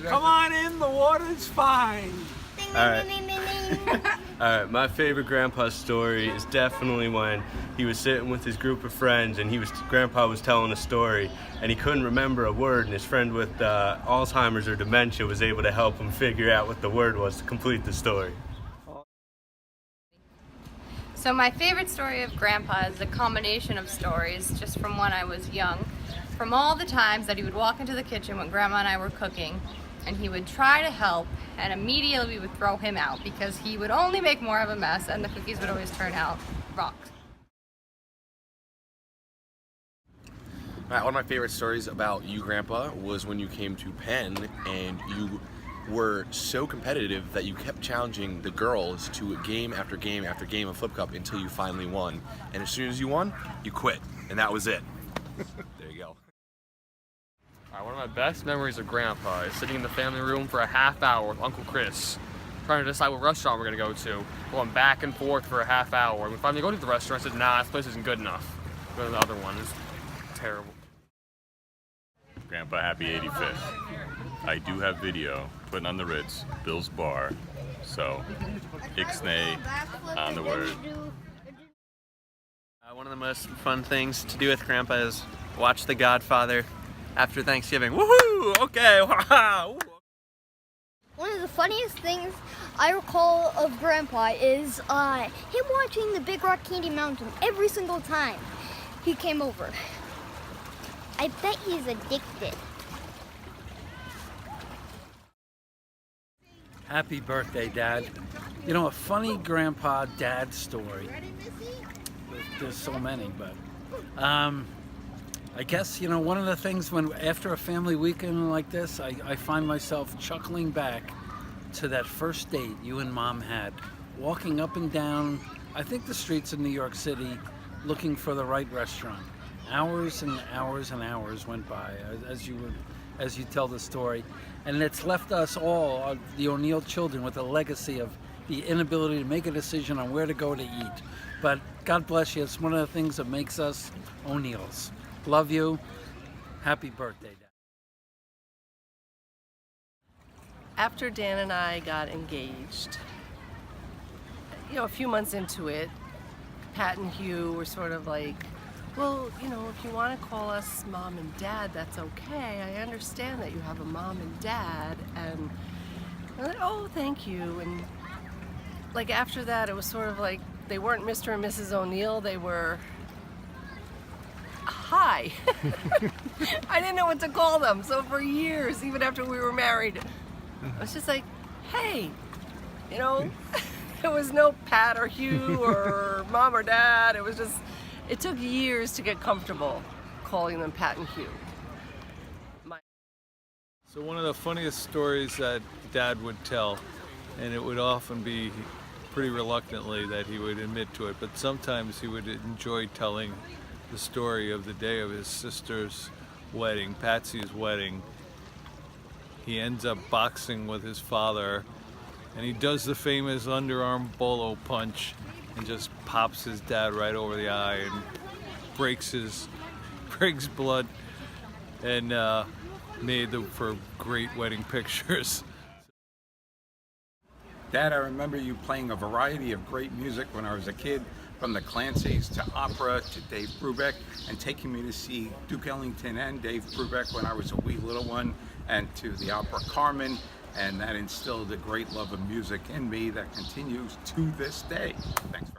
Come on in, the water's fine. Alright, my favorite grandpa story is definitely when he was sitting with his group of friends and grandpa was telling a story and he couldn't remember a word, and his friend with Alzheimer's or dementia was able to help him figure out what the word was to complete the story. So my favorite story of Grandpa is a combination of stories just from when I was young. From all the times that he would walk into the kitchen when Grandma and I were cooking and he would try to help, and immediately we would throw him out because he would only make more of a mess and the cookies would always turn out rocks. One of my favorite stories about you, Grandpa, was when you came to Penn and you were so competitive that you kept challenging the girls to game after game after game of Flip Cup until you finally won. And as soon as you won, you quit. And that was it. There you go. One of my best memories of Grandpa is sitting in the family room for a half hour with Uncle Chris, trying to decide what restaurant we're going to go to, going back and forth for a half hour. And we finally go to the restaurant. I said, nah, this place isn't good enough. Go to the other one. It's terrible. Grandpa, happy 85th. I do have video putting on the Ritz, Bill's Bar, so Ixnay on the word. One of the most fun things to do with Grandpa is watch The Godfather after Thanksgiving. Woohoo! Okay, wow! One of the funniest things I recall of Grandpa is him watching the Big Rock Candy Mountain every single time he came over. I bet he's addicted. Happy birthday, Dad. You know, a funny grandpa dad story. There's so many, but I guess, you know, one of the things when after a family weekend like this, I find myself chuckling back to that first date you and Mom had, walking up and down, I think the streets of New York City, looking for the right restaurant. Hours and hours and hours went by as you tell the story, and it's left us all, the O'Neill children, with a legacy of the inability to make a decision on where to go to eat. But God bless you, it's one of the things that makes us O'Neills. Love you. Happy birthday, Dad. After Dan and I got engaged, you know, a few months into it, Pat and Hugh were sort of like, well, you know, if you want to call us Mom and Dad, that's okay. I understand that you have a mom and dad. And I'm like, oh, thank you. And like after that, it was sort of like they weren't Mr. and Mrs. O'Neill. They were, hi. I didn't know what to call them. So for years, even after we were married, I was just like, hey, you know, there was no Pat or Hugh or Mom or Dad. It was just, it took years to get comfortable calling them Pat and Hugh. So one of the funniest stories that Dad would tell, and it would often be pretty reluctantly that he would admit to it, but sometimes he would enjoy telling the story of the day of his sister's wedding, Patsy's wedding. He ends up boxing with his father, and he does the famous underarm bolo punch and just pops his dad right over the eye and breaks blood, and made them for great wedding pictures. Dad, I remember you playing a variety of great music when I was a kid, from the Clancys to opera to Dave Brubeck, and taking me to see Duke Ellington and Dave Brubeck when I was a wee little one, and to the opera Carmen, and that instilled a great love of music in me that continues to this day. Thanks.